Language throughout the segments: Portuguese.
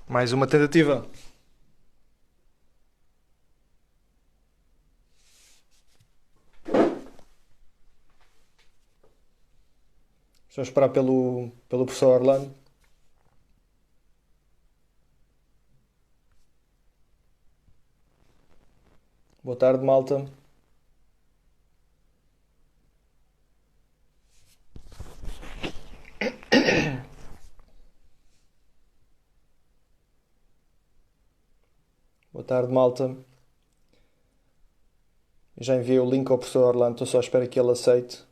Mais uma tentativa. Só esperar pelo professor Orlando. Boa tarde, malta. Boa tarde, malta. Já enviei o link ao professor Orlando, estou só à espera que ele aceite.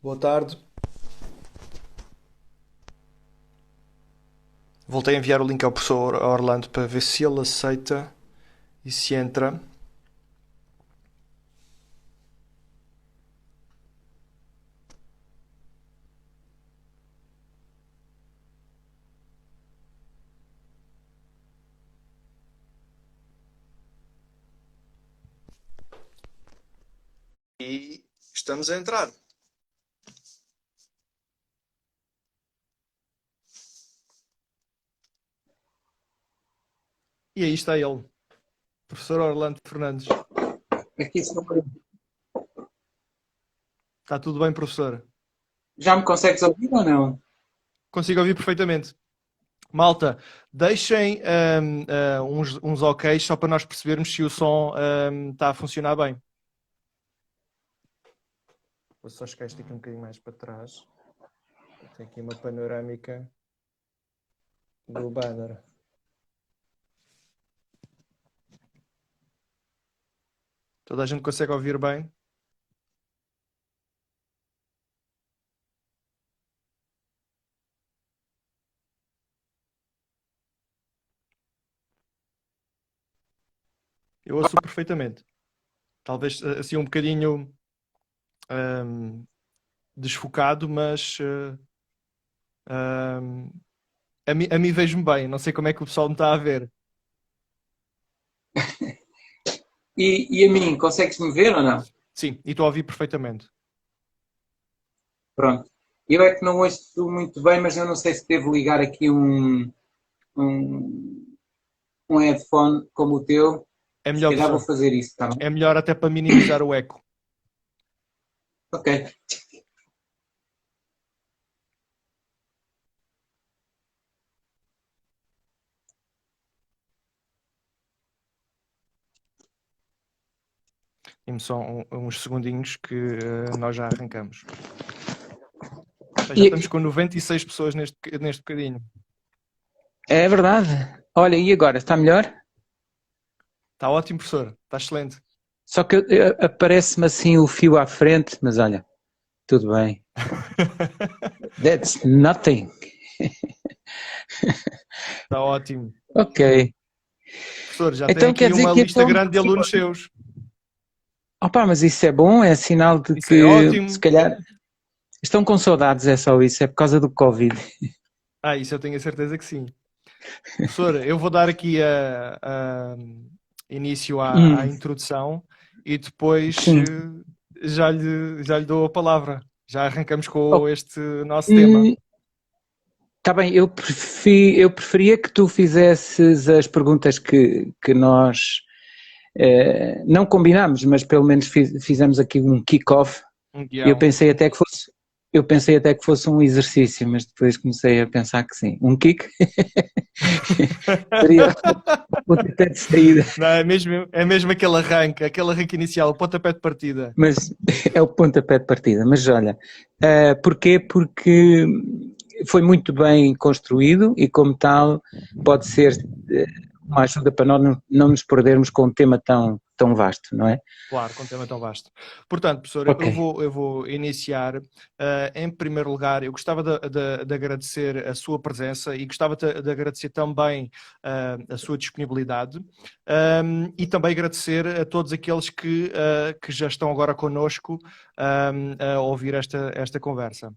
Boa tarde. Voltei a enviar o link ao professor Orlando para ver se ele aceita e se entra. E estamos a entrar. E aí está ele, professor Orlando Fernandes. Aqui só para- Está tudo bem, professor? Já me consegues ouvir ou não? Consigo ouvir perfeitamente. Malta, deixem uns ok só para nós percebermos se o som está a funcionar bem. Vou só chegar isto aqui um bocadinho mais para trás. Tem aqui uma panorâmica do banner. Toda a gente consegue ouvir bem? Eu ouço perfeitamente. Talvez assim um bocadinho desfocado, mas a mim vejo-me bem. Não sei como é que o pessoal me está a ver. E a mim, consegues-me ver ou não? Sim, e estou a ouvir perfeitamente. Pronto. Eu é que não ouço muito bem, mas eu não sei se devo ligar aqui um, um headphone como o teu. É Se melhor, calhar vou professor. fazer isso, tá bem? É melhor até para minimizar o eco. Ok. Dê-me só uns segundinhos que nós já arrancamos. Já E- estamos com 96 pessoas neste bocadinho. É verdade. Olha, e agora? Está melhor? Está ótimo, professor. Está excelente. Só que aparece-me assim o fio à frente, mas olha, tudo bem. That's nothing. Está ótimo. Ok. Professor, já tem Então quer aqui dizer uma que lista então. grande de alunos seus. Opa, mas isso é bom, é sinal de Isso é que se ótimo. calhar estão com saudades, é só isso, é por causa do Covid. Isso eu tenho a certeza que sim. Professor, eu vou dar aqui início à Hum, introdução e depois sim. já lhe dou a palavra. Já arrancamos Oh, com este nosso tema. tá bem, eu preferia que tu fizesses as perguntas que nós não combinámos, mas pelo menos fizemos aqui um kick-off. Um Eu guião. pensei até que fosse, eu pensei até que fosse um exercício, mas depois comecei a pensar que sim. Um kick seria o pontapé de saída, Não, é mesmo aquele arranque inicial, o pontapé de partida. mas é o pontapé de partida. Mas olha, porquê? Porque foi muito bem construído e, como tal, pode ser uma ajuda para nós não nos perdermos com um tema tão vasto, não é? Claro, com um tema tão vasto. Portanto, professor, Ok. eu vou iniciar. Em primeiro lugar, eu gostava de agradecer a sua presença e gostava de agradecer também a sua disponibilidade, e também agradecer a todos aqueles que já estão agora connosco a ouvir esta conversa.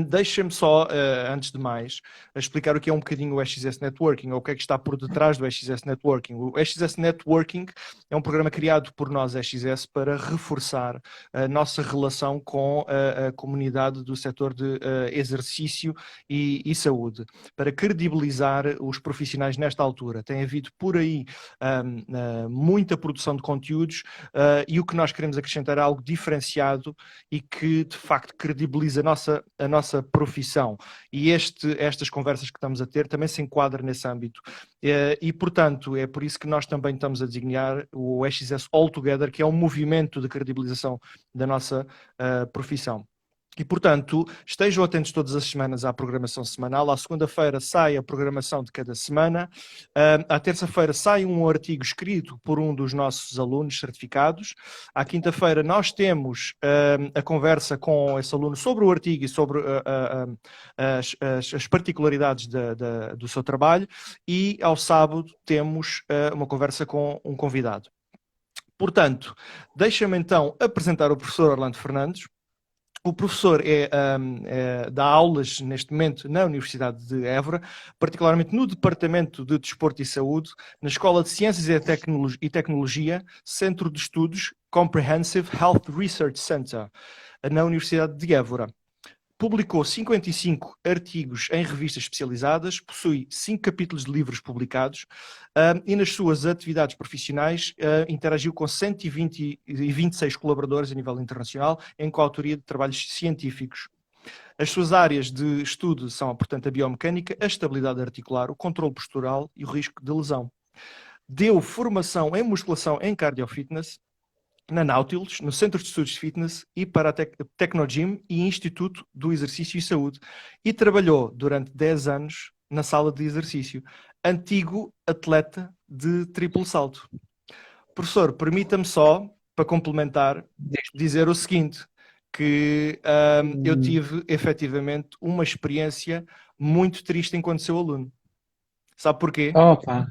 Deixem-me só, antes de mais, explicar o que é um bocadinho o SXS Networking, ou o que é que está por detrás do SXS Networking. O SXS Networking é um programa criado por nós, SXS, para reforçar a nossa relação com a comunidade do setor de exercício e saúde, para credibilizar os profissionais nesta altura. Tem havido por aí muita produção de conteúdos, e o que nós queremos acrescentar é algo diferenciado e que, de facto, credibiliza a nossa profissão, e estas conversas que estamos a ter também se enquadram nesse âmbito, e portanto é por isso que nós também estamos a designar o SXS All Together, que é um movimento de credibilização da nossa profissão. E, portanto, estejam atentos todas as semanas à programação semanal. À segunda-feira sai a programação de cada semana. À terça-feira sai um artigo escrito por um dos nossos alunos certificados. À quinta-feira nós temos a conversa com esse aluno sobre o artigo e sobre as particularidades do seu trabalho. E ao sábado temos uma conversa com um convidado. Portanto, deixa-me então apresentar o professor Orlando Fernandes. O professor dá aulas neste momento na Universidade de Évora, particularmente no Departamento de Desporto e Saúde, na Escola de Ciências e Tecnologia, Centro de Estudos Comprehensive Health Research Center, na Universidade de Évora. Publicou 55 artigos em revistas especializadas, possui 5 capítulos de livros publicados, e nas suas atividades profissionais interagiu com 126 colaboradores a nível internacional em coautoria de trabalhos científicos. As suas áreas de estudo são, portanto, a biomecânica, a estabilidade articular, o controle postural e o risco de lesão. Deu formação em musculação em cardiofitness, na Nautilus, no Centro de Estudos de Fitness e para a Tecnogym e Instituto do Exercício e Saúde, e trabalhou durante 10 anos na sala de exercício. Antigo atleta de triplo salto. Professor, permita-me só, para complementar, dizer o seguinte, que eu tive efetivamente uma experiência muito triste enquanto seu aluno. Sabe porquê? Opa,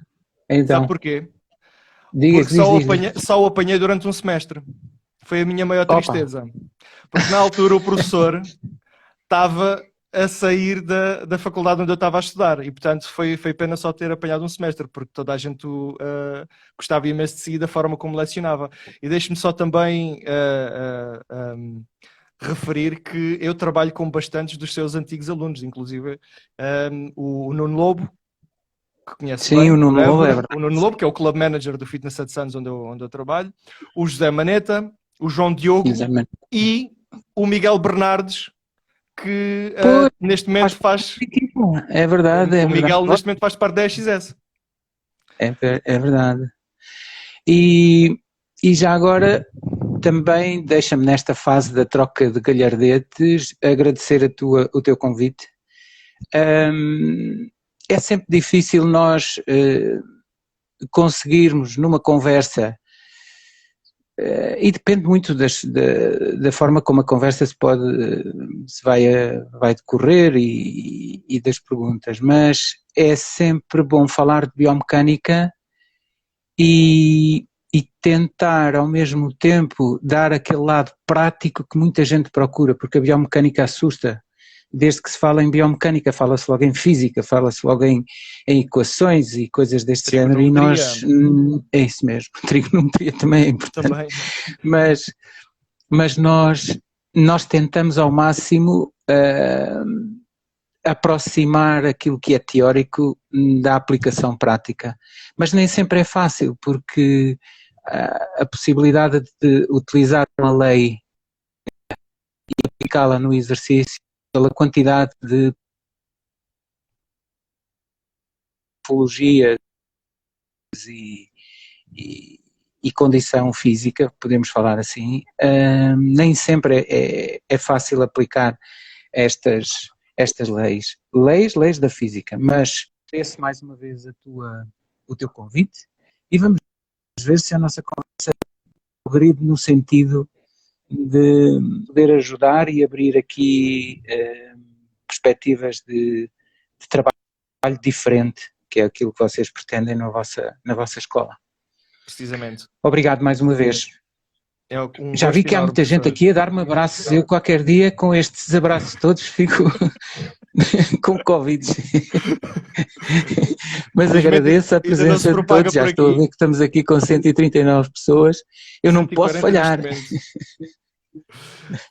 então, Sabe porquê? diz. Só o apanhei durante um semestre. Foi a minha maior Opa. tristeza. Porque na altura o professor estava a sair da faculdade onde eu estava a estudar e, portanto, foi pena só ter apanhado um semestre, porque toda a gente gostava imenso de si da forma como lecionava. E deixe-me só também referir que eu trabalho com bastantes dos seus antigos alunos, inclusive o Nuno Lobo, que conhece Sim, bem, o Nuno Lobo, o Nuno Lobo, que é o Club Manager do Fitness at Suns, onde eu trabalho, o José Maneta, o João Diogo e o Miguel Bernardes, que neste momento faz... É verdade, o Miguel neste momento faz parte da XS. É verdade. E já agora também deixa-me, nesta fase da troca de galhardetes, agradecer o teu convite. É sempre difícil nós conseguirmos numa conversa, e depende muito da forma como a conversa se vai decorrer e das perguntas, mas é sempre bom falar de biomecânica e tentar ao mesmo tempo dar aquele lado prático que muita gente procura, porque a biomecânica assusta. Desde que se fala em biomecânica, fala-se logo em física, fala-se logo em equações e coisas deste género, e nós, é isso mesmo, trigonometria também é importante, também. Mas nós tentamos ao máximo aproximar aquilo que é teórico da aplicação prática, mas nem sempre é fácil, porque a possibilidade de utilizar uma lei e aplicá-la no exercício, pela quantidade de morfologia e condição física, podemos falar assim, nem sempre é fácil aplicar estas leis da física, mas agradeço mais uma vez o teu convite e vamos ver se a nossa conversa progride no sentido de poder ajudar e abrir aqui perspectivas de trabalho diferente, que é aquilo que vocês pretendem na vossa escola. Precisamente. Obrigado mais uma vez. Já vi que há muita gente aqui a dar-me abraços. Eu qualquer dia com estes abraços todos fico com Covid. Mas agradeço a presença de todos. Já estou a ver que estamos aqui com 139 pessoas. Eu não posso falhar.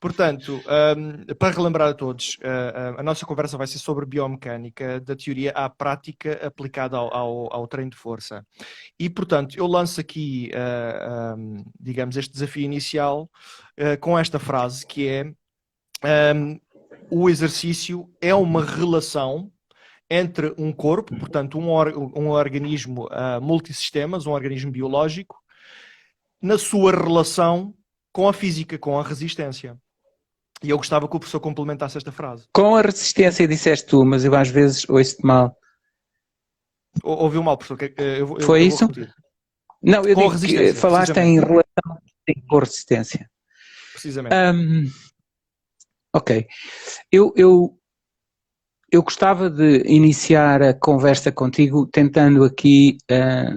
Portanto, para relembrar a todos, a nossa conversa vai ser sobre biomecânica, da teoria à prática aplicada ao treino de força. E, portanto, eu lanço aqui, digamos, este desafio inicial com esta frase que é o exercício é uma relação entre um corpo, portanto, um organismo multissistemas, um organismo biológico, na sua relação com a física, com a resistência. E eu gostava que o professor complementasse esta frase. Com a resistência, disseste tu, mas eu às vezes ouço-te mal. Ouviu mal, professor? Foi isso? Não, eu digo que falaste em relação com a resistência. Precisamente. Ok. Eu gostava de iniciar a conversa contigo tentando aqui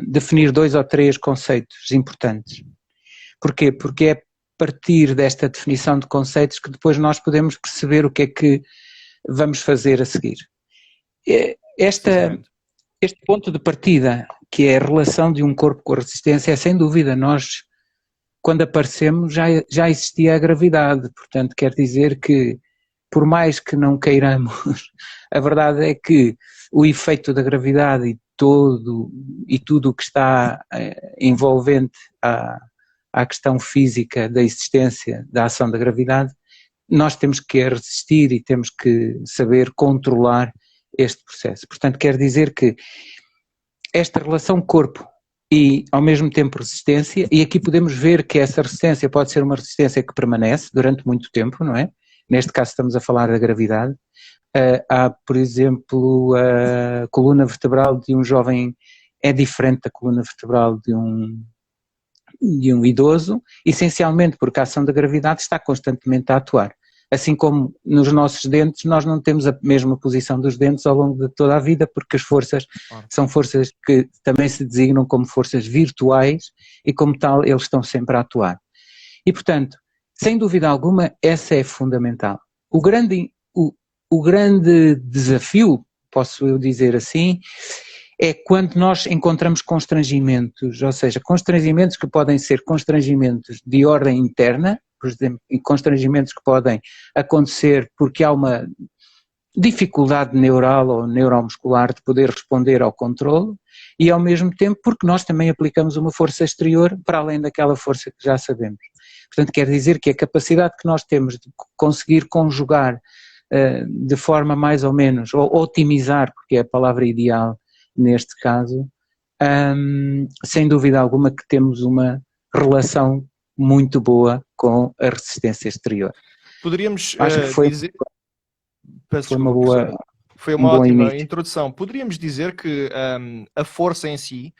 definir 2 ou 3 conceitos importantes. Porquê? Porque é a partir desta definição de conceitos que depois nós podemos perceber o que é que vamos fazer a seguir. Este ponto de partida, que é a relação de um corpo com a resistência, é sem dúvida, nós, quando aparecemos, já existia a gravidade, portanto quer dizer que, por mais que não queiramos, a verdade é que o efeito da gravidade e tudo o que está envolvente à questão física da existência, da ação da gravidade, nós temos que resistir e temos que saber controlar este processo. Portanto, quer dizer que esta relação corpo e, ao mesmo tempo, resistência, e aqui podemos ver que essa resistência pode ser uma resistência que permanece durante muito tempo, não é? Neste caso estamos a falar da gravidade. Há, por exemplo, a coluna vertebral de um jovem é diferente da coluna vertebral de um idoso, essencialmente porque a ação da gravidade está constantemente a atuar. Assim como nos nossos dentes, nós não temos a mesma posição dos dentes ao longo de toda a vida, porque as forças são forças que também se designam como forças virtuais e, como tal, eles estão sempre a atuar. E, portanto, sem dúvida alguma, essa é fundamental. O grande desafio, posso eu dizer assim, é quando nós encontramos constrangimentos, ou seja, constrangimentos que podem ser constrangimentos de ordem interna, por exemplo, constrangimentos que podem acontecer porque há uma dificuldade neural ou neuromuscular de poder responder ao controle e ao mesmo tempo porque nós também aplicamos uma força exterior para além daquela força que já sabemos. Portanto, quer dizer que a capacidade que nós temos de conseguir conjugar de forma mais ou menos, ou otimizar, porque é a palavra ideal neste caso, sem dúvida alguma que temos uma relação muito boa com a resistência exterior. Poderíamos Acho que foi, dizer... Foi uma ótima introdução. Poderíamos dizer que a força em si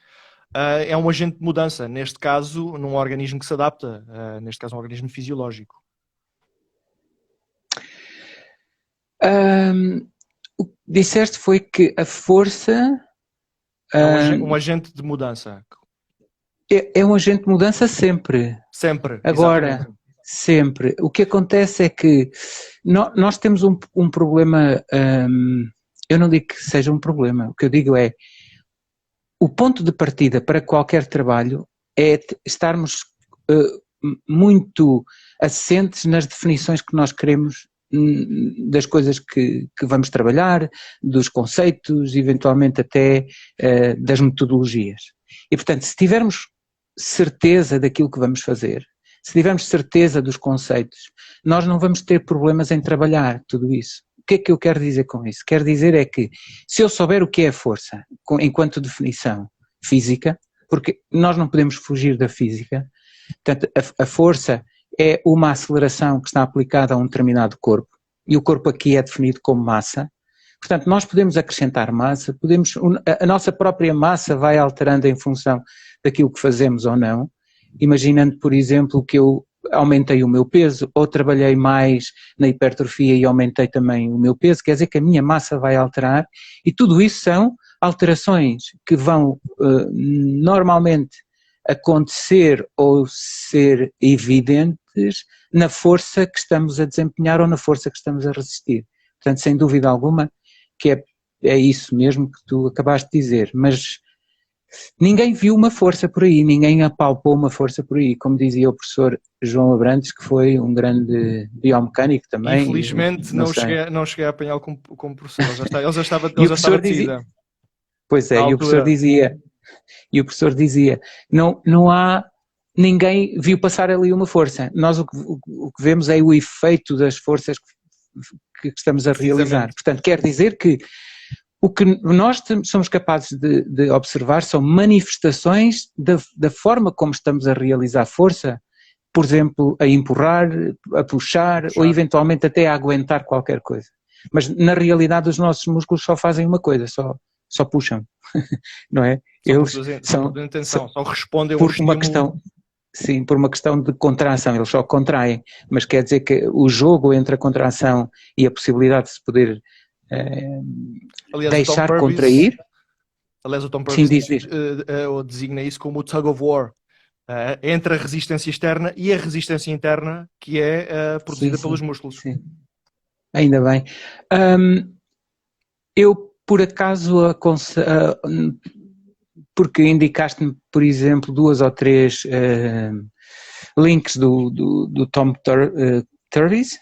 é um agente de mudança, neste caso num organismo que se adapta, neste caso um organismo fisiológico. O que disseste foi que a força... É um agente de mudança. É um agente de mudança sempre. Sempre. Agora, exatamente. Sempre. O que acontece é que nós temos um problema, eu não digo que seja um problema, o que eu digo é, o ponto de partida para qualquer trabalho é estarmos muito assentes nas definições que nós queremos das coisas que vamos trabalhar, dos conceitos, eventualmente até das metodologias. E, portanto, se tivermos certeza daquilo que vamos fazer, se tivermos certeza dos conceitos, nós não vamos ter problemas em trabalhar tudo isso. O que é que eu quero dizer com isso? Quero dizer é que, se eu souber o que é a força, enquanto definição física, porque nós não podemos fugir da física, portanto, a força é uma aceleração que está aplicada a um determinado corpo, e o corpo aqui é definido como massa. Portanto, nós podemos acrescentar massa, a nossa própria massa vai alterando em função daquilo que fazemos ou não. Imaginando, por exemplo, que eu aumentei o meu peso ou trabalhei mais na hipertrofia e aumentei também o meu peso, quer dizer que a minha massa vai alterar, e tudo isso são alterações que vão normalmente acontecer ou ser evidentes na força que estamos a desempenhar ou na força que estamos a resistir. Portanto, sem dúvida alguma que é isso mesmo que tu acabaste de dizer, mas ninguém viu uma força por aí, ninguém apalpou uma força por aí, como dizia o professor João Abrantes, que foi um grande biomecânico também. Infelizmente não cheguei a apanhá-lo como professor, ele já estava de saída. Pois é, e o professor dizia, não há, ninguém viu passar ali uma força, nós o que vemos é o efeito das forças que estamos a realizar. Portanto, quer dizer que o que nós somos capazes de observar são manifestações da forma como estamos a realizar força, por exemplo, a empurrar, a puxar, ou eventualmente até a aguentar qualquer coisa. Mas na realidade os nossos músculos só fazem uma coisa, só puxam, não é? Só respondem ao estímulo. Sim, por uma questão de contração, eles só contraem, mas quer dizer que o jogo entre a contração e a possibilidade de se poder deixar contrair. Aliás, o Tom Purvis designa isso como o tug of war, entre a resistência externa e a resistência interna que é produzida pelos músculos. Sim. Ainda bem. Eu, por acaso, porque indicaste-me, por exemplo, 2 ou 3 links do Tom Purvis.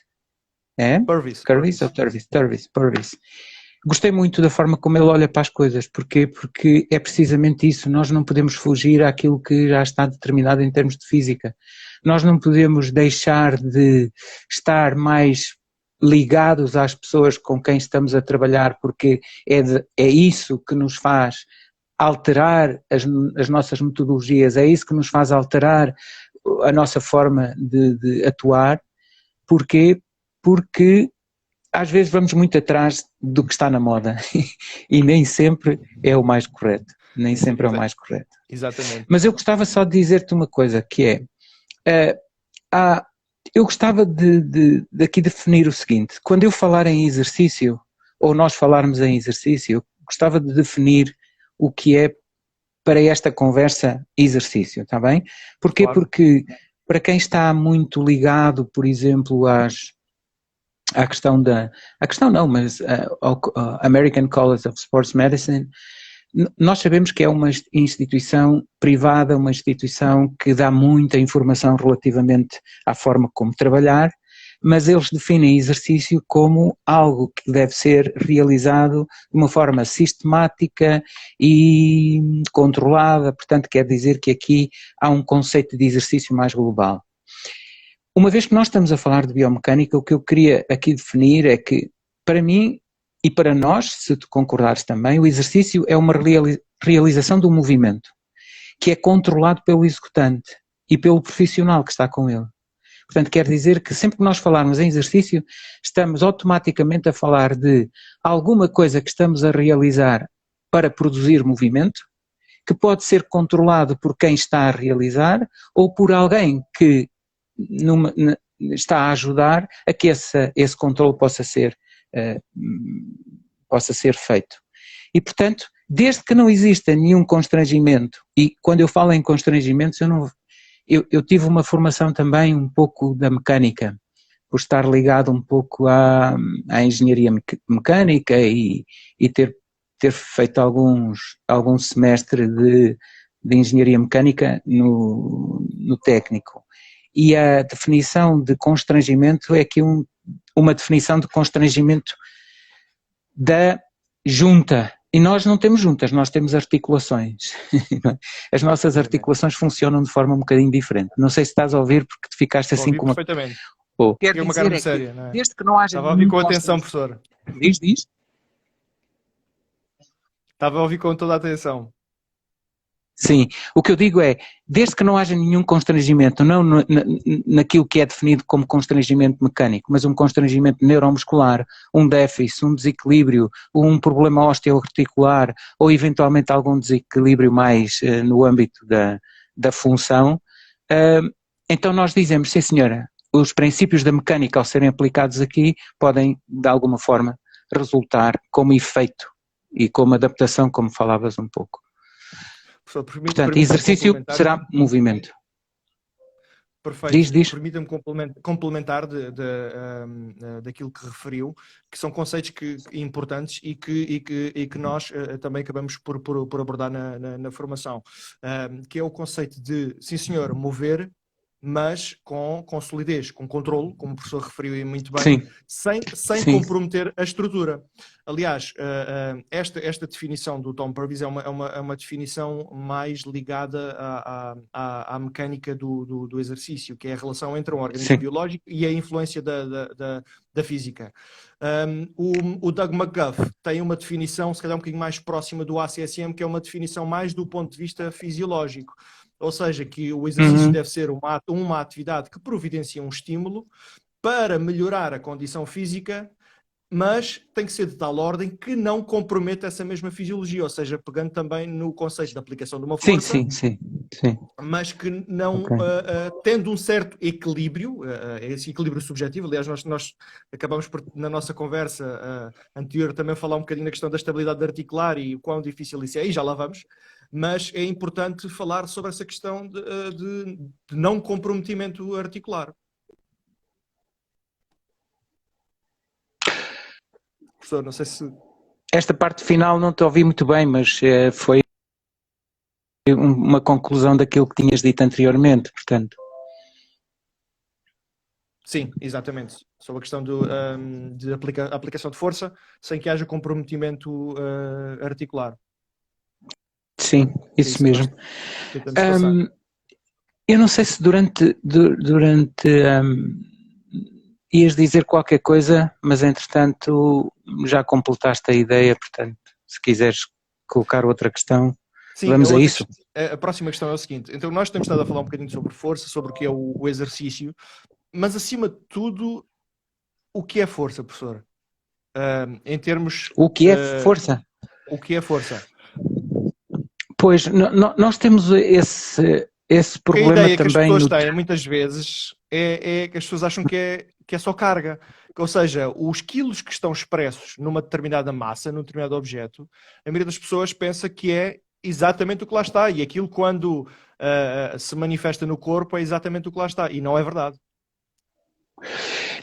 Purvis. Gostei muito da forma como ele olha para as coisas. Porquê? Porque é precisamente isso. Nós não podemos fugir àquilo que já está determinado em termos de física. Nós não podemos deixar de estar mais ligados às pessoas com quem estamos a trabalhar, porque é isso que nos faz alterar as nossas metodologias, é isso que nos faz alterar a nossa forma de atuar. Porquê? Porque às vezes vamos muito atrás do que está na moda e nem sempre é o mais correto, Exatamente. Mas eu gostava só de dizer-te uma coisa, que é, eu gostava de aqui definir o seguinte: quando eu falar em exercício, ou nós falarmos em exercício, eu gostava de definir o que é para esta conversa exercício, está bem? Porquê? Claro. Porque para quem está muito ligado, por exemplo, à questão ao American College of Sports Medicine, nós sabemos que é uma instituição privada, uma instituição que dá muita informação relativamente à forma como trabalhar, mas eles definem exercício como algo que deve ser realizado de uma forma sistemática e controlada. Portanto, quer dizer que aqui há um conceito de exercício mais global. Uma vez que nós estamos a falar de biomecânica, o que eu queria aqui definir é que, para mim e para nós, se tu concordares também, o exercício é uma realização do movimento, que é controlado pelo executante e pelo profissional que está com ele. Portanto, quer dizer que sempre que nós falarmos em exercício, estamos automaticamente a falar de alguma coisa que estamos a realizar para produzir movimento, que pode ser controlado por quem está a realizar ou por alguém que está a ajudar a que esse controle possa ser feito. E, portanto, desde que não exista nenhum constrangimento, e quando eu falo em constrangimentos, eu tive uma formação também um pouco da mecânica, por estar ligado um pouco à engenharia mecânica e ter feito algum semestre de engenharia mecânica no técnico. E a definição de constrangimento é aqui uma definição de constrangimento da junta. E nós não temos juntas, nós temos articulações. As nossas articulações funcionam de forma um bocadinho diferente. Não sei se estás a ouvir porque te ficaste assim com uma... perfeitamente. Quer uma dizer carne séria, não é? Desde que não haja... Estava a ouvir com atenção, professor. Diz? Estava a ouvir com toda a atenção. sim. O que eu digo é, desde que não haja nenhum constrangimento, não naquilo que é definido como constrangimento mecânico, mas um constrangimento neuromuscular, um déficit, um desequilíbrio, um problema osteoarticular ou eventualmente algum desequilíbrio mais no âmbito da função, então nós dizemos, sim senhora, os princípios da mecânica ao serem aplicados aqui podem de alguma forma resultar como efeito e como adaptação, como falavas um pouco. Portanto, exercício será movimento. Perfeito. Diz. Permita-me complementar daquilo que referiu, que são conceitos importantes e que nós também acabamos por abordar na formação, que é o conceito de, sim senhor, mover, mas com solidez, com controle, como o professor referiu aí muito bem, sem comprometer a estrutura. Aliás, esta definição do Tom Purvis é uma definição mais ligada à mecânica do exercício, que é a relação entre um organismo biológico e a influência da física. O Doug McGuff tem uma definição, se calhar um bocadinho mais próxima do ACSM, que é uma definição mais do ponto de vista fisiológico. Ou seja, que o exercício deve ser uma atividade que providencia um estímulo para melhorar a condição física, mas tem que ser de tal ordem que não comprometa essa mesma fisiologia, ou seja, pegando também no conceito da aplicação de uma força, sim. Mas que não, tendo um certo equilíbrio, esse equilíbrio subjetivo. Aliás, nós acabamos por, na nossa conversa anterior, também falar um bocadinho da questão da estabilidade articular e o quão difícil isso é, e já lá vamos, mas é importante falar sobre essa questão de não comprometimento articular. Professor, não sei se... Esta parte final não te ouvi muito bem, mas foi uma conclusão daquilo que tinhas dito anteriormente, portanto. Sim, exatamente. Sobre a questão de aplicação de força sem que haja comprometimento articular. Sim, isso mesmo. Eu não sei se durante ias dizer qualquer coisa, mas entretanto já completaste a ideia, portanto, se quiseres colocar outra questão, sim, vamos a isso. A próxima questão é o seguinte, então nós temos estado a falar um bocadinho sobre força, sobre o que é o exercício, mas acima de tudo, o que é força, professor? Em termos... O que é força? O que é força? Pois, nós temos esse problema também... A ideia que as pessoas têm muitas vezes é que as pessoas acham que é só carga. Ou seja, os quilos que estão expressos numa determinada massa, num determinado objeto, a maioria das pessoas pensa que é exatamente o que lá está. E aquilo, quando se manifesta no corpo, é exatamente o que lá está. E não é verdade.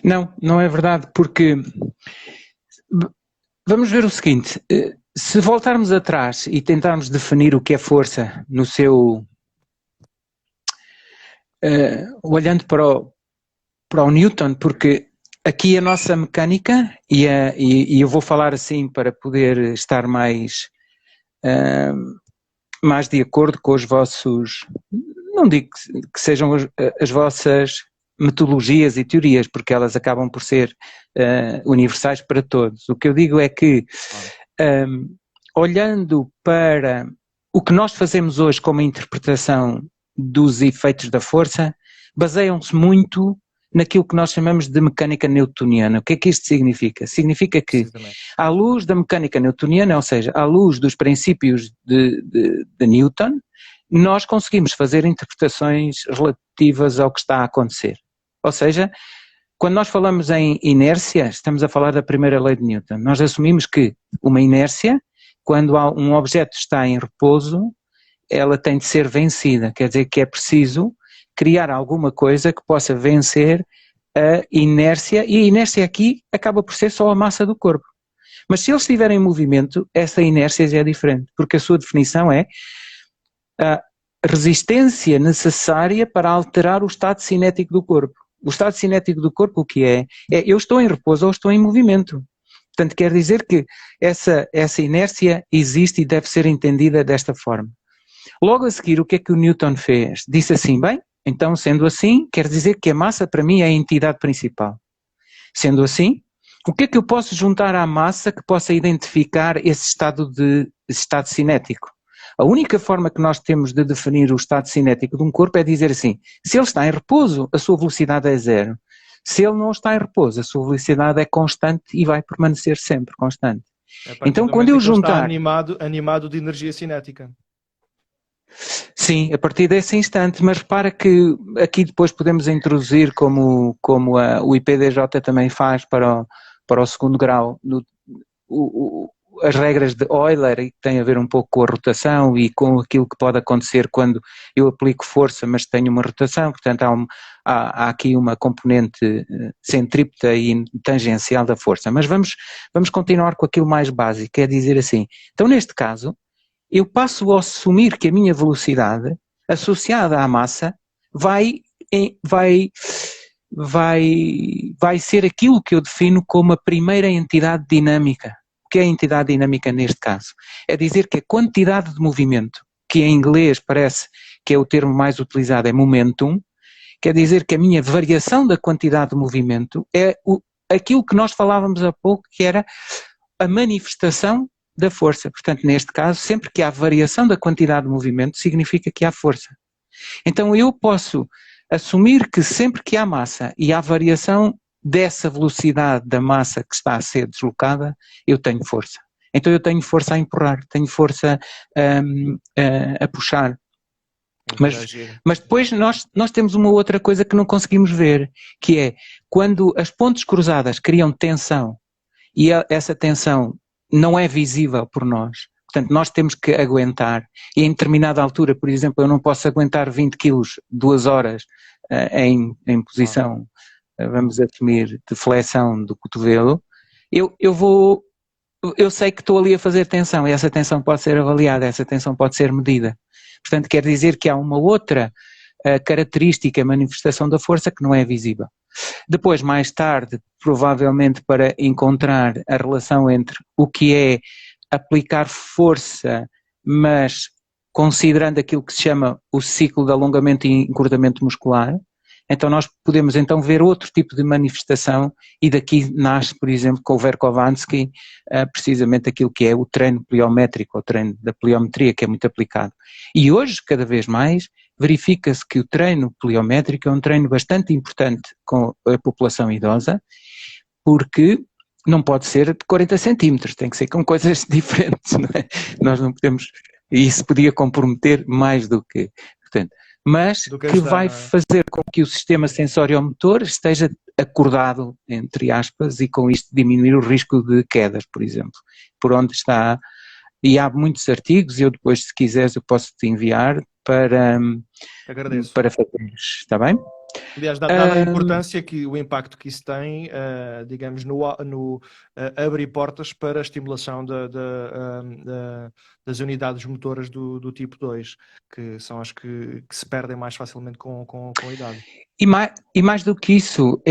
Não é verdade, porque... Vamos ver o seguinte... Se voltarmos atrás e tentarmos definir o que é força no seu... olhando para o Newton, porque aqui a nossa mecânica, e eu vou falar assim para poder estar mais de acordo com os vossos... Não digo que sejam as vossas metodologias e teorias, porque elas acabam por ser universais para todos. O que eu digo é que... olhando para o que nós fazemos hoje como interpretação dos efeitos da força, baseiam-se muito naquilo que nós chamamos de mecânica newtoniana. O que é que isto significa? Significa que, à luz da mecânica newtoniana, ou seja, à luz dos princípios de Newton, nós conseguimos fazer interpretações relativas ao que está a acontecer. Ou seja, quando nós falamos em inércia, estamos a falar da primeira lei de Newton. Nós assumimos que uma inércia, quando um objeto está em repouso, ela tem de ser vencida. Quer dizer que é preciso criar alguma coisa que possa vencer a inércia, e a inércia aqui acaba por ser só a massa do corpo. Mas se ele estiver em movimento, essa inércia já é diferente, porque a sua definição é a resistência necessária para alterar o estado cinético do corpo. O estado cinético do corpo o que é? É eu estou em repouso ou estou em movimento. Portanto, quer dizer que essa inércia existe e deve ser entendida desta forma. Logo a seguir, o que é que o Newton fez? Disse assim, bem, então sendo assim, quer dizer que a massa para mim é a entidade principal. Sendo assim, o que é que eu posso juntar à massa que possa identificar esse estado cinético? A única forma que nós temos de definir o estado cinético de um corpo é dizer assim, se ele está em repouso, a sua velocidade é zero. Se ele não está em repouso, a sua velocidade é constante e vai permanecer sempre constante. Então, quando eu juntar... Está animado de energia cinética. Sim, a partir desse instante, mas repara que aqui depois podemos introduzir, como o IPDJ também faz para o segundo grau, as regras de Euler, que têm a ver um pouco com a rotação e com aquilo que pode acontecer quando eu aplico força, mas tenho uma rotação, portanto há aqui uma componente centrípeta e tangencial da força. Mas vamos continuar com aquilo mais básico, é dizer assim, então neste caso, eu passo a assumir que a minha velocidade, associada à massa, vai ser aquilo que eu defino como a primeira entidade dinâmica. O que é a entidade dinâmica neste caso? É dizer que a quantidade de movimento, que em inglês parece que é o termo mais utilizado, é momentum, quer dizer que a minha variação da quantidade de movimento é aquilo que nós falávamos há pouco, que era a manifestação da força. Portanto, neste caso, sempre que há variação da quantidade de movimento, significa que há força. Então eu posso assumir que sempre que há massa e há variação dessa velocidade da massa que está a ser deslocada, eu tenho força. Então eu tenho força a empurrar, tenho força a puxar. Mas depois nós temos uma outra coisa que não conseguimos ver, que é quando as pontes cruzadas criam tensão e essa tensão não é visível por nós. Portanto, nós temos que aguentar e em determinada altura, por exemplo, eu não posso aguentar 20 quilos 2 horas em posição, vamos assumir, de flexão do cotovelo, eu sei que estou ali a fazer tensão e essa tensão pode ser avaliada, essa tensão pode ser medida. Portanto, quer dizer que há uma outra característica, manifestação da força que não é visível. Depois, mais tarde, provavelmente para encontrar a relação entre o que é aplicar força, mas considerando aquilo que se chama o ciclo de alongamento e encurtamento muscular, então nós podemos então ver outro tipo de manifestação e daqui nasce, por exemplo, com o Verkovansky, precisamente aquilo que é o treino pliométrico, o treino da pliometria, que é muito aplicado. E hoje, cada vez mais, verifica-se que o treino pliométrico é um treino bastante importante com a população idosa, porque não pode ser de 40 centímetros, tem que ser com coisas diferentes, não é? Nós não podemos, e isso podia comprometer mais do que, portanto, mas que vai fazer com que o sistema sensóriomotor esteja acordado, entre aspas, e com isto diminuir o risco de quedas, por exemplo, por onde está, e há muitos artigos, e eu depois, se quiseres, eu posso te enviar para fazer, está bem? Aliás, dada a importância que o impacto que isso tem, digamos, no abrir portas para a estimulação das unidades motoras do tipo 2, que são as que se perdem mais facilmente com a idade. E mais do que isso,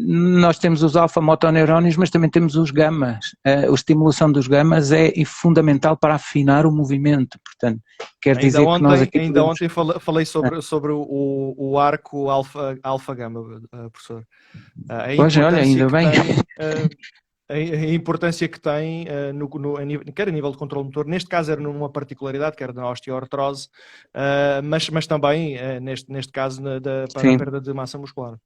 nós temos os alfa-motoneurónios, mas também temos os gamas. A estimulação dos gamas é fundamental para afinar o movimento, portanto, quer dizer que nós aqui ainda ontem falei sobre o arco alfa-gama, professor. Pois, olha, ainda bem. A importância que tem, quer a nível de controle motor, neste caso era numa particularidade, que era na osteoartrose, mas também, neste caso, para a perda de massa muscular.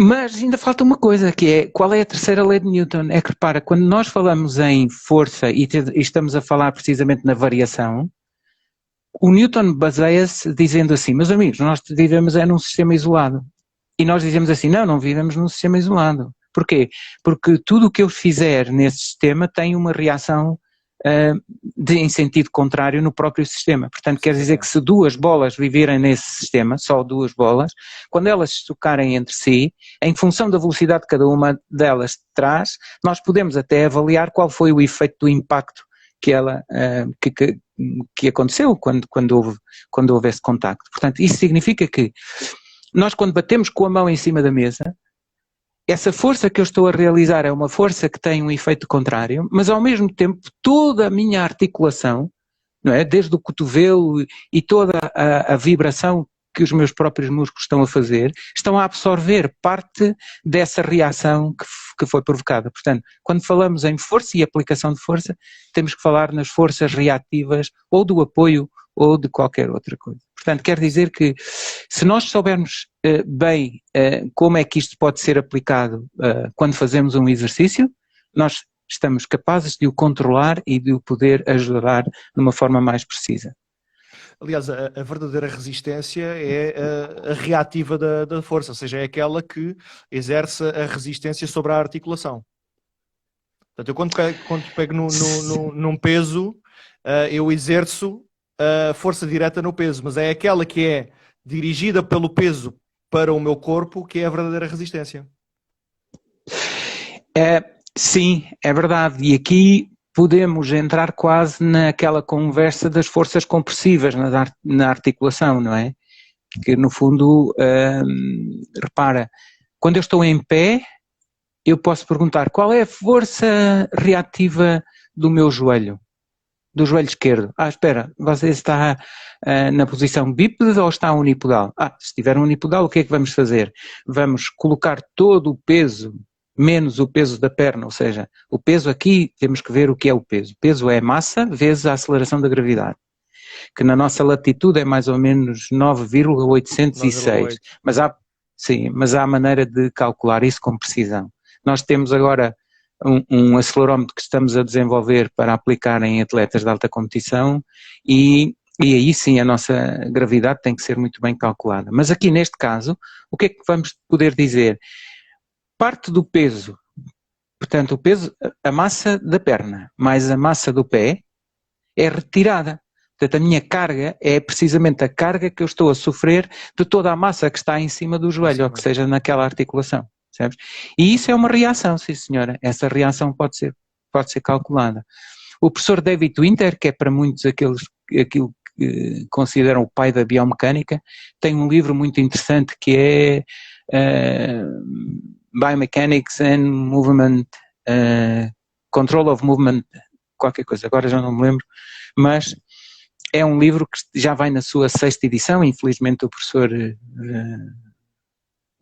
Mas ainda falta uma coisa, que é, qual é a terceira lei de Newton? É que, repara, quando nós falamos em força e estamos a falar precisamente na variação, o Newton baseia-se dizendo assim, meus amigos, nós vivemos num sistema isolado. E nós dizemos assim, não vivemos num sistema isolado. Porquê? Porque tudo o que eu fizer nesse sistema tem uma reação em sentido contrário no próprio sistema. Portanto, quer dizer que se 2 bolas viverem nesse sistema, só 2 bolas, quando elas se tocarem entre si, em função da velocidade que cada uma delas traz, nós podemos até avaliar qual foi o efeito do impacto que aconteceu quando houve esse contacto. Portanto, isso significa que nós, quando batemos com a mão em cima da mesa, essa força que eu estou a realizar é uma força que tem um efeito contrário, mas ao mesmo tempo toda a minha articulação, não é? Desde o cotovelo e toda a vibração que os meus próprios músculos estão a fazer, estão a absorver parte dessa reação que foi provocada. Portanto, quando falamos em força e aplicação de força, temos que falar nas forças reativas ou do apoio ou de qualquer outra coisa. Portanto, quer dizer que se nós soubermos bem como é que isto pode ser aplicado quando fazemos um exercício, nós estamos capazes de o controlar e de o poder ajudar de uma forma mais precisa. Aliás, a verdadeira resistência é a reativa da força, ou seja, é aquela que exerce a resistência sobre a articulação. Portanto, eu quando pego num peso, eu exerço a força direta no peso, mas é aquela que é dirigida pelo peso para o meu corpo que é a verdadeira resistência. Sim, é verdade. E aqui podemos entrar quase naquela conversa das forças compressivas na articulação, não é? Que no fundo, repara, quando eu estou em pé, eu posso perguntar qual é a força reativa do meu joelho, do joelho esquerdo. Espera, você está na posição bípede ou está unipodal? Se estiver unipodal, o que é que vamos fazer? Vamos colocar todo o peso menos o peso da perna, ou seja, o peso aqui, temos que ver o que é o peso. O peso é massa vezes a aceleração da gravidade, que na nossa latitude é mais ou menos 9,806, mas há maneira de calcular isso com precisão. Nós temos agora um acelerómetro que estamos a desenvolver para aplicar em atletas de alta competição e aí sim a nossa gravidade tem que ser muito bem calculada. Mas aqui neste caso, o que é que vamos poder dizer? Parte do peso, portanto o peso, a massa da perna mais a massa do pé é retirada. Portanto a minha carga é precisamente a carga que eu estou a sofrer de toda a massa que está em cima do joelho, ou que seja naquela articulação. Sabes? E isso é uma reação, sim senhora, essa reação pode ser calculada. O professor David Winter, que é para muitos aquilo que consideram o pai da biomecânica, tem um livro muito interessante que é Biomechanics and Movement, Control of Movement, qualquer coisa, agora já não me lembro, mas é um livro que já vai na sua 6ª edição, infelizmente o professor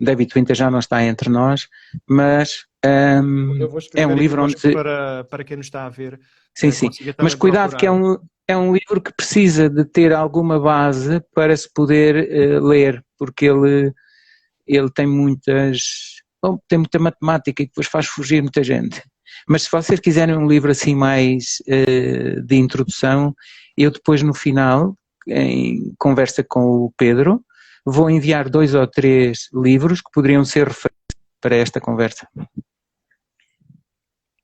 David Winter já não está entre nós, mas é um livro onde... Para quem nos está a ver, sim, mas cuidado que é um livro que precisa de ter alguma base para se poder ler, porque ele tem tem muita matemática e depois faz fugir muita gente. Mas se vocês quiserem um livro assim mais de introdução, eu depois no final, em conversa com o Pedro, vou enviar 2 ou 3 livros que poderiam ser referentes para esta conversa.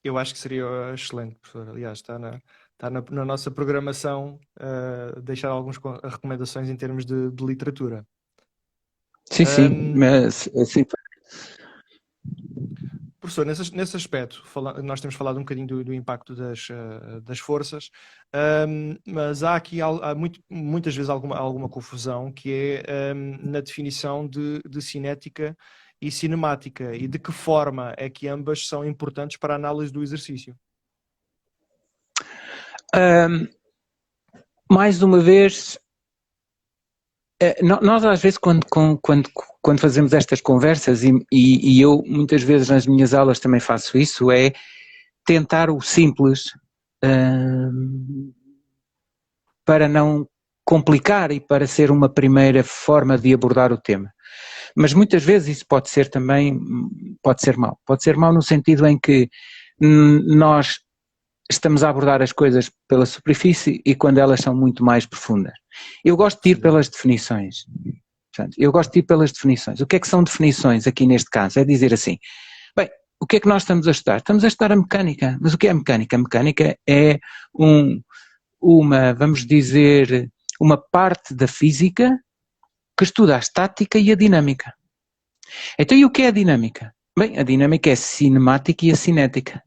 Eu acho que seria excelente, professor. Aliás, está na nossa programação deixar algumas recomendações em termos de literatura. Sim, mas assim... Professor, nesse aspecto, nós temos falado um bocadinho do impacto das forças, mas há aqui muitas vezes alguma confusão que é na definição de cinética e cinemática e de que forma é que ambas são importantes para a análise do exercício. Mais uma vez, nós às vezes quando fazemos estas conversas e eu muitas vezes nas minhas aulas também faço isso, é tentar o simples para não complicar e para ser uma primeira forma de abordar o tema. Mas muitas vezes isso pode ser mau. Pode ser mau no sentido em que nós estamos a abordar as coisas pela superfície e quando elas são muito mais profundas. Eu gosto de ir pelas definições. Portanto, O que é que são definições aqui neste caso? É dizer assim, bem, o que é que nós estamos a estudar? Estamos a estudar a mecânica. Mas o que é a mecânica? A mecânica é vamos dizer, uma parte da física que estuda a estática e a dinâmica. Então, e o que é a dinâmica? Bem, a dinâmica é a cinemática e a cinética.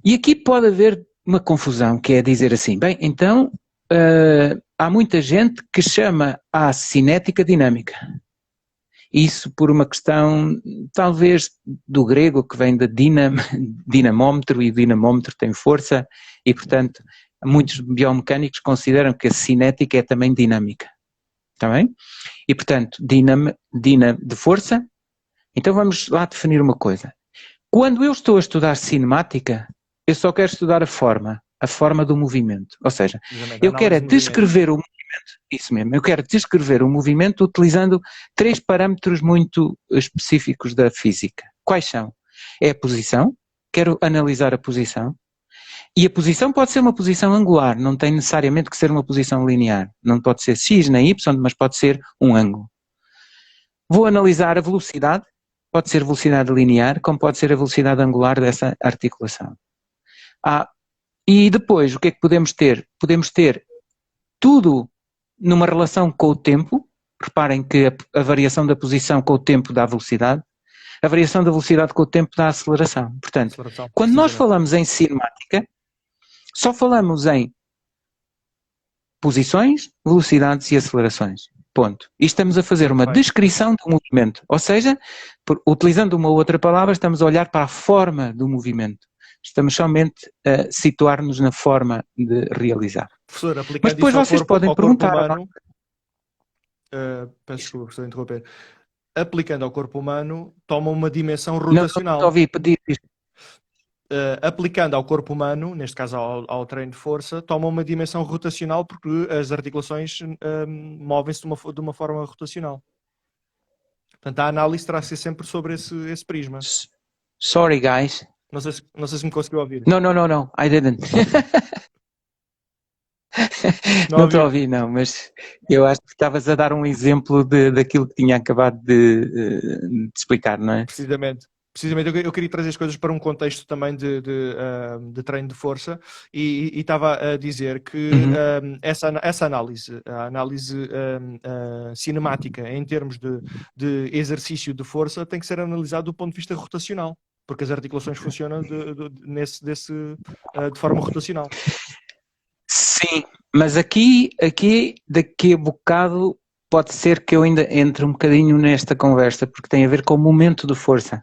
E aqui pode haver uma confusão, que é dizer assim, bem, então há muita gente que chama a cinética dinâmica. Isso por uma questão, talvez, do grego, que vem de dinamómetro, e o dinamómetro tem força, e portanto, muitos biomecânicos consideram que a cinética é também dinâmica. Está bem? E, portanto, Dyna de força. Então vamos lá definir uma coisa. Quando eu estou a estudar cinemática, eu só quero estudar a forma do movimento. Ou seja, eu quero descrever o movimento, isso mesmo, eu quero descrever o movimento utilizando 3 parâmetros muito específicos da física. Quais são? É a posição, quero analisar a posição, e a posição pode ser uma posição angular, não tem necessariamente que ser uma posição linear. Não pode ser x nem y, mas pode ser um ângulo. Vou analisar a velocidade, pode ser velocidade linear, como pode ser a velocidade angular dessa articulação. E depois, o que é que podemos ter? Podemos ter tudo numa relação com o tempo. Reparem que a variação da posição com o tempo dá velocidade, a variação da velocidade com o tempo dá aceleração. Portanto, quando nós falamos em cinemática, só falamos em posições, velocidades e acelerações. Ponto. E estamos a fazer uma descrição do movimento. Ou seja, utilizando uma outra palavra, estamos a olhar para a forma do movimento. Estamos somente a situar-nos na forma de realizar. Professor, aplicando mas depois vocês podem perguntar. Humano, peço desculpa, professor, interromper. Aplicando ao corpo humano, toma uma dimensão rotacional. Não ouvi pedir isto. Aplicando ao corpo humano, neste caso ao treino de força, toma uma dimensão rotacional porque as articulações movem-se de uma forma rotacional. Portanto, a análise terá que ser sempre sobre esse prisma. Sorry, guys. Não sei se me conseguiu ouvir. No, I didn't. Não estou a ouvir, não, mas eu acho que estavas a dar um exemplo daquilo que tinha acabado de explicar, não é? Precisamente, eu queria trazer as coisas para um contexto também de treino de força e estava a dizer que essa análise, a análise cinemática em termos de exercício de força tem que ser analisada do ponto de vista rotacional, porque as articulações funcionam de forma rotacional. Sim, mas daqui a bocado pode ser que eu ainda entre um bocadinho nesta conversa, porque tem a ver com o momento de força.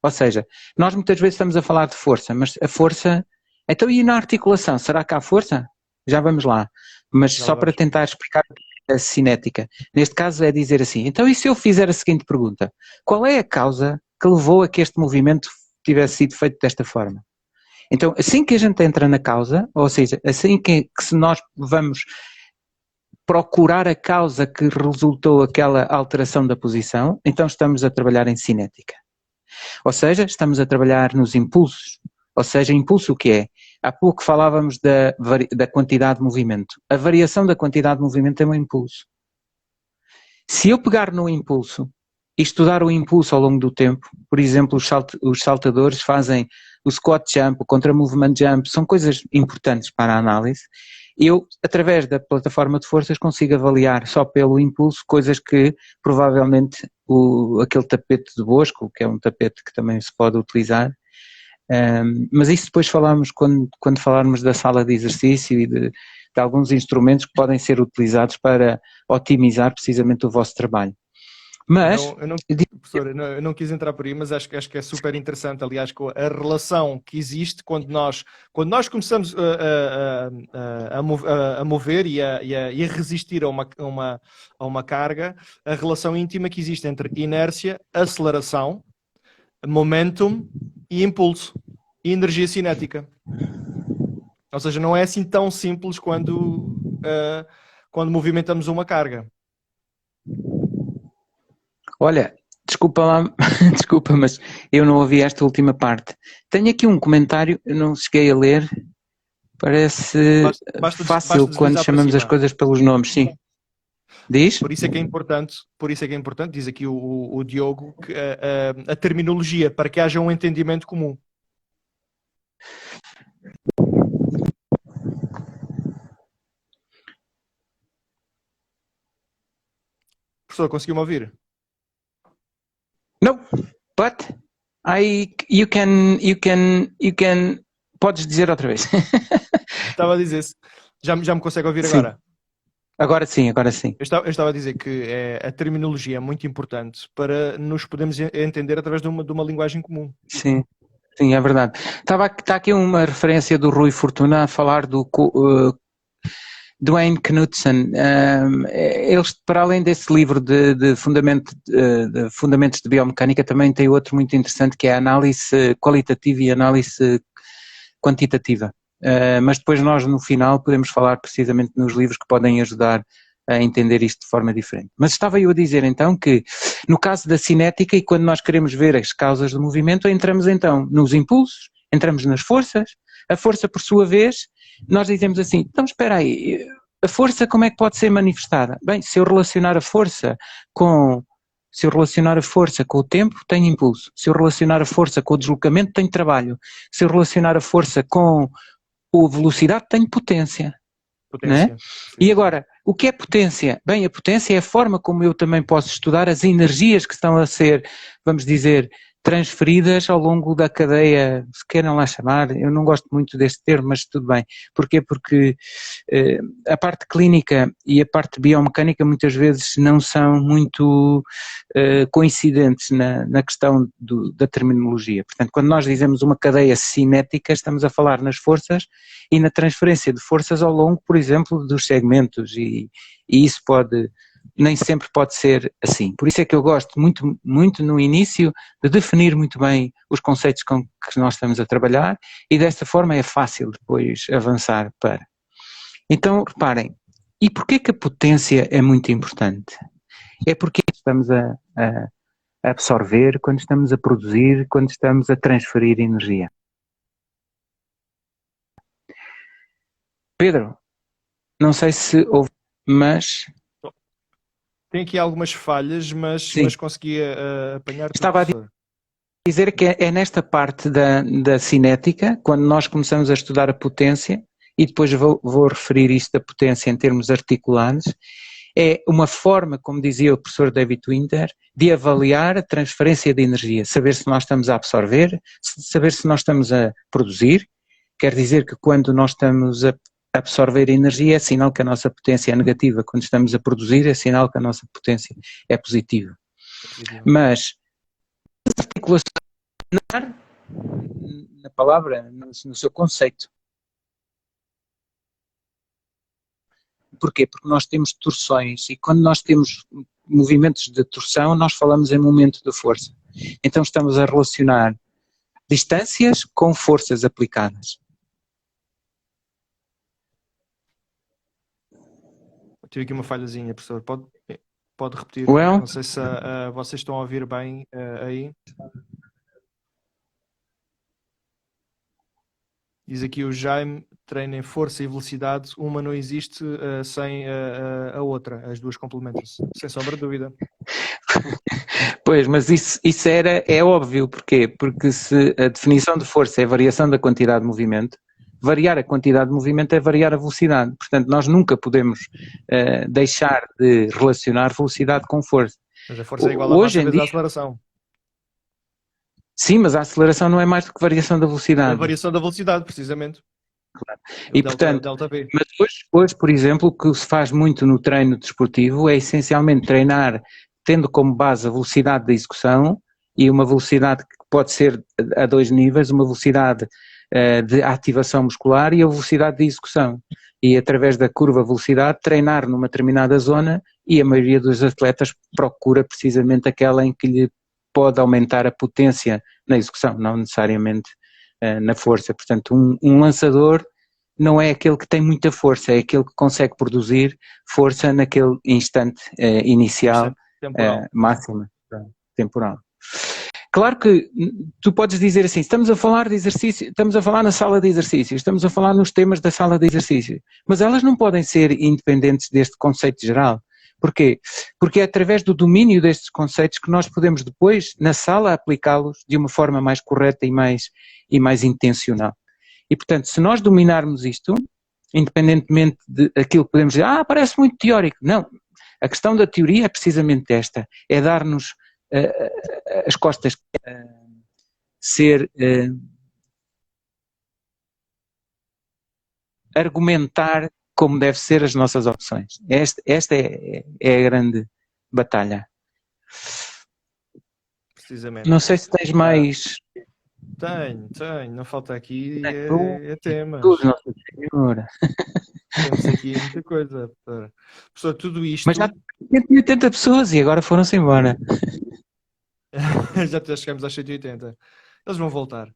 Ou seja, nós muitas vezes estamos a falar de força, mas a força... Então, e na articulação? Será que há força? Já vamos lá. Mas só para tentar explicar a cinética. Neste caso é dizer assim, então e se eu fizer a seguinte pergunta? Qual é a causa que levou a que este movimento tivesse sido feito desta forma? Então, assim que a gente entra na causa, ou seja, assim que se nós vamos procurar a causa que resultou aquela alteração da posição, então estamos a trabalhar em cinética. Ou seja, estamos a trabalhar nos impulsos. Ou seja, impulso o que é? Há pouco falávamos da quantidade de movimento. A variação da quantidade de movimento é um impulso. Se eu pegar no impulso e estudar o impulso ao longo do tempo, por exemplo, os saltadores fazem o squat jump, o contra-movement jump, são coisas importantes para a análise. Eu, através da plataforma de forças, consigo avaliar só pelo impulso coisas que provavelmente aquele tapete de Bosco, que é um tapete que também se pode utilizar, mas isso depois falamos quando falarmos da sala de exercício e de alguns instrumentos que podem ser utilizados para otimizar precisamente o vosso trabalho. Mas, professor, eu não quis entrar por aí, mas acho que é super interessante, aliás, com a relação que existe quando nós começamos a mover e a resistir a uma carga, a relação íntima que existe entre inércia, aceleração, momentum e impulso e energia cinética. Ou seja, não é assim tão simples quando movimentamos uma carga. Olha, desculpa lá, desculpa, mas eu não ouvi esta última parte. Tenho aqui um comentário, eu não cheguei a ler, parece fácil quando chamamos as coisas pelos nomes, sim. Diz? Por isso é que é importante, diz aqui o Diogo, que a terminologia, para que haja um entendimento comum. Professor, conseguiu-me ouvir? No, but you can, podes dizer outra vez. Estava a dizer, já me consegue ouvir agora? Agora sim. Eu estava a dizer que a terminologia é muito importante para nos podermos entender através de uma linguagem comum. Sim, é Duane Knudsen, eles, para além desse livro de Fundamentos de Biomecânica, também tem outro muito interessante que é a análise qualitativa e análise quantitativa. Mas depois nós no final podemos falar precisamente nos livros que podem ajudar a entender isto de forma diferente. Mas estava eu a dizer então que no caso da cinética, e quando nós queremos ver as causas do movimento, entramos então nos impulsos, entramos nas forças. A força, por sua vez, nós dizemos assim, então espera aí, a força como é que pode ser manifestada? Bem, se eu relacionar a força com o tempo, tenho impulso. Se eu relacionar a força com o deslocamento, tenho trabalho. Se eu relacionar a força com a velocidade, tenho potência. Potência. Né? E agora, o que é potência? Bem, a potência é a forma como eu também posso estudar as energias que estão a ser, vamos dizer, transferidas ao longo da cadeia, se querem lá chamar, eu não gosto muito deste termo, mas tudo bem. Porquê? Porque a parte clínica e a parte biomecânica muitas vezes não são muito coincidentes na questão da terminologia. Portanto, quando nós dizemos uma cadeia cinética, estamos a falar nas forças e na transferência de forças ao longo, por exemplo, dos segmentos, e isso nem sempre pode ser assim. Por isso é que eu gosto muito, muito no início de definir muito bem os conceitos com que nós estamos a trabalhar, e desta forma é fácil depois avançar para. Então, reparem, e porquê que a potência é muito importante? É porque estamos a absorver, quando estamos a produzir, quando estamos a transferir energia. Pedro, não sei se houve, mas... Tem aqui algumas falhas, mas consegui apanhar tudo. Estava a dizer que é nesta parte da cinética, quando nós começamos a estudar a potência, e depois vou referir isto da potência em termos articulares, é uma forma, como dizia o professor David Winter, de avaliar a transferência de energia, saber se nós estamos a absorver, saber se nós estamos a produzir. Quer dizer que quando nós estamos a absorver energia é sinal que a nossa potência é negativa, quando estamos a produzir é sinal que a nossa potência é positiva. Mas a articulação na palavra, no seu conceito. Porquê? Porque nós temos torções, e quando nós temos movimentos de torção, nós falamos em momento de força. Então estamos a relacionar distâncias com forças aplicadas. Tive aqui uma falhazinha, professor. Pode repetir? Well, não sei se vocês estão a ouvir bem aí. Diz aqui o Jaime, treino em força e velocidade, uma não existe sem a outra, as duas complementam-se, sem sombra de dúvida. Pois, mas isso é óbvio, porquê? Porque se a definição de força é a variação da quantidade de movimento, variar a quantidade de movimento é variar a velocidade. Portanto, nós nunca podemos deixar de relacionar velocidade com força. Mas a força é igual a massa vezes a aceleração. Sim, mas a aceleração não é mais do que variação da velocidade. É a variação da velocidade, precisamente. Claro. E portanto, mas hoje, por exemplo, o que se faz muito no treino desportivo é essencialmente treinar tendo como base a velocidade da execução, e uma velocidade que pode ser a dois níveis, uma velocidade de ativação muscular e a velocidade de execução. E através da curva velocidade treinar numa determinada zona, e a maioria dos atletas procura precisamente aquela em que lhe pode aumentar a potência na execução, não necessariamente na força. Portanto, um lançador não é aquele que tem muita força, é aquele que consegue produzir força naquele instante inicial, máxima, temporal. Claro que tu podes dizer assim, estamos a falar de exercício, estamos a falar na sala de exercícios, estamos a falar nos temas da sala de exercício, mas elas não podem ser independentes deste conceito geral. Porquê? Porque é através do domínio destes conceitos que nós podemos depois, na sala, aplicá-los de uma forma mais correta e mais intencional. E, portanto, se nós dominarmos isto, independentemente daquilo que podemos dizer, parece muito teórico. Não, a questão da teoria é precisamente esta, é dar-nos as costas, argumentar como deve ser as nossas opções. Esta é a grande batalha. Precisamente. Não sei se tens mais... Tenho, não falta aqui é temas. Tudo, Nossa Senhora. temos aqui muita coisa. Professor, tudo Mas isto, já 180 pessoas e agora foram-se embora. já chegamos às 180. Eles vão voltar.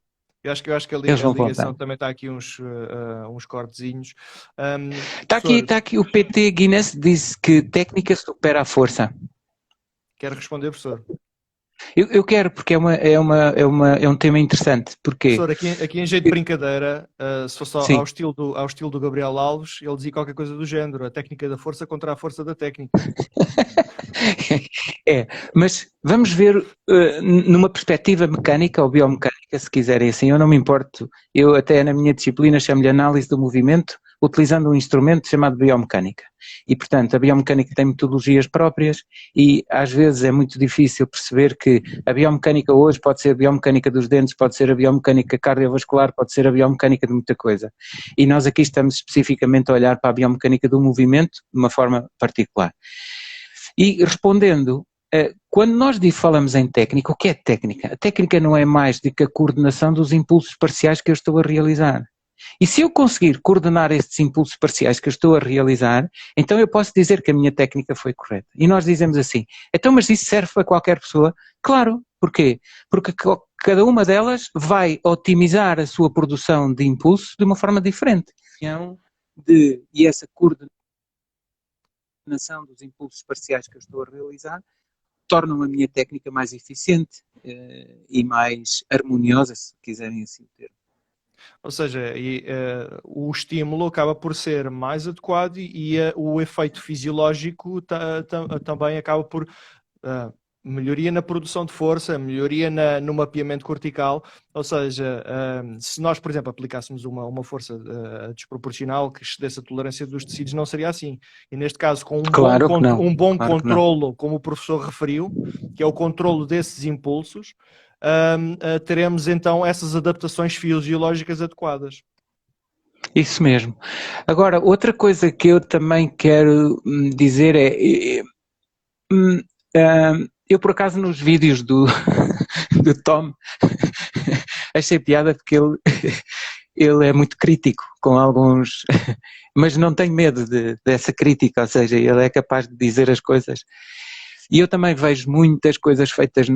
Eu acho que Eles a vão voltar. ligação também está aqui uns cortezinhos. Está Professor, aqui o PT Guinness disse que técnica supera a força. quer responder, professor? Eu quero, porque é um tema interessante. Porquê? Professor, aqui em jeito de brincadeira, se fosse ao Sim. estilo do Gabriel Alves, ele dizia qualquer coisa do género, a técnica da força contra a força da técnica. É, mas vamos ver numa perspectiva mecânica ou biomecânica, se quiserem assim, eu não me importo. Eu até na minha disciplina chamo-lhe análise do movimento, utilizando um instrumento chamado biomecânica. E, portanto, a biomecânica tem metodologias próprias e às vezes é muito difícil perceber que a biomecânica hoje pode ser a biomecânica dos dentes, pode ser a biomecânica cardiovascular, pode ser a biomecânica de muita coisa. E nós aqui estamos especificamente a olhar para a biomecânica do movimento de uma forma particular. E respondendo, quando nós falamos em técnica, o que é técnica? A técnica não é mais do que a coordenação dos impulsos parciais que eu estou a realizar. E se eu conseguir coordenar estes impulsos parciais que eu estou a realizar, então eu posso dizer que a minha técnica foi correta. E nós dizemos assim, então mas isso serve para qualquer pessoa? Claro, porquê? Porque cada uma delas vai otimizar a sua produção de impulsos de uma forma diferente. E essa coordenação dos impulsos parciais que eu estou a realizar tornam a minha técnica mais eficiente e mais harmoniosa, se quiserem assim ter. Ou seja, o estímulo acaba por ser mais adequado e o efeito fisiológico também acaba por melhoria na produção de força, melhoria no mapeamento cortical. Ou seja, se nós, por exemplo, aplicássemos uma força desproporcional que excedesse a tolerância dos tecidos, não seria assim. E neste caso, com Claro que não. um bom Claro que não. controlo, como o professor referiu, que é o controlo desses impulsos, teremos então essas adaptações fisiológicas adequadas. Isso mesmo. Agora, outra coisa que eu também quero dizer eu por acaso nos vídeos do, do Tom achei piada porque ele é muito crítico com alguns, mas não tem medo dessa crítica, ou seja, ele é capaz de dizer as coisas. E eu também vejo muitas coisas feitas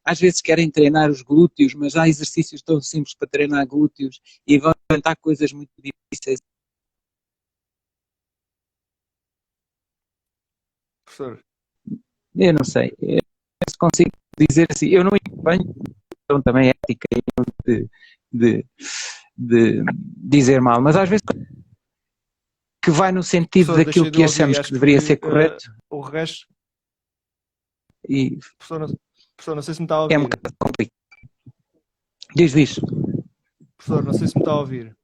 às vezes querem treinar os glúteos, mas há exercícios tão simples para treinar glúteos e vão inventar coisas muito difíceis. Professor, Eu não sei, se consigo dizer assim, eu não empenho, então também é ética de, de dizer mal, mas às vezes que vai no sentido professor, daquilo deixei de que ouvir. achamos que Acho deveria que ser correto o resto. e Professor, não sei se me está a é um ouvir. bocado complicado. Diz. Professor, não sei se me está a ouvir.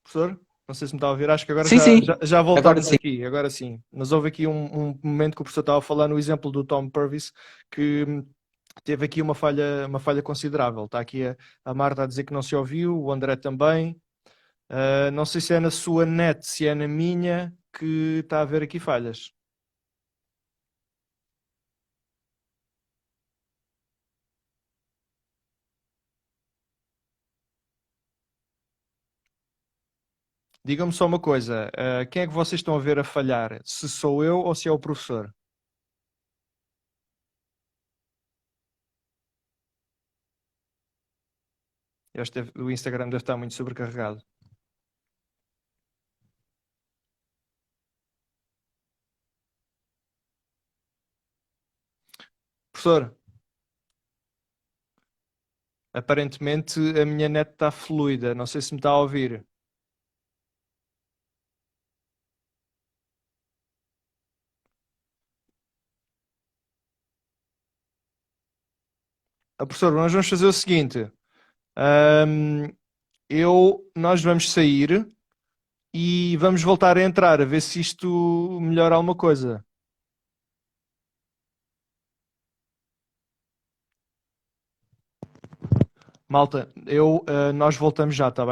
Professor, não sei se me está a ouvir. Acho que agora Sim, sim, já agora voltámos sim. aqui. Agora sim. Mas houve aqui um momento que o professor estava a falar no exemplo do Tom Purvis que teve aqui uma falha considerável. Está aqui a Marta a dizer que não se ouviu, o André também. Não sei se é na sua net, se é na minha, que está a haver aqui falhas. Digam-me só uma coisa, quem é que vocês estão a ver a falhar? Se sou eu ou se é o professor? O Instagram deve estar muito sobrecarregado. Professor, aparentemente a minha net está fluida. Não sei se me está a ouvir. Professor, nós vamos fazer o seguinte. ahm, nós vamos sair e vamos voltar a entrar a ver se isto melhora alguma coisa. Malta, nós voltamos já, tá bem?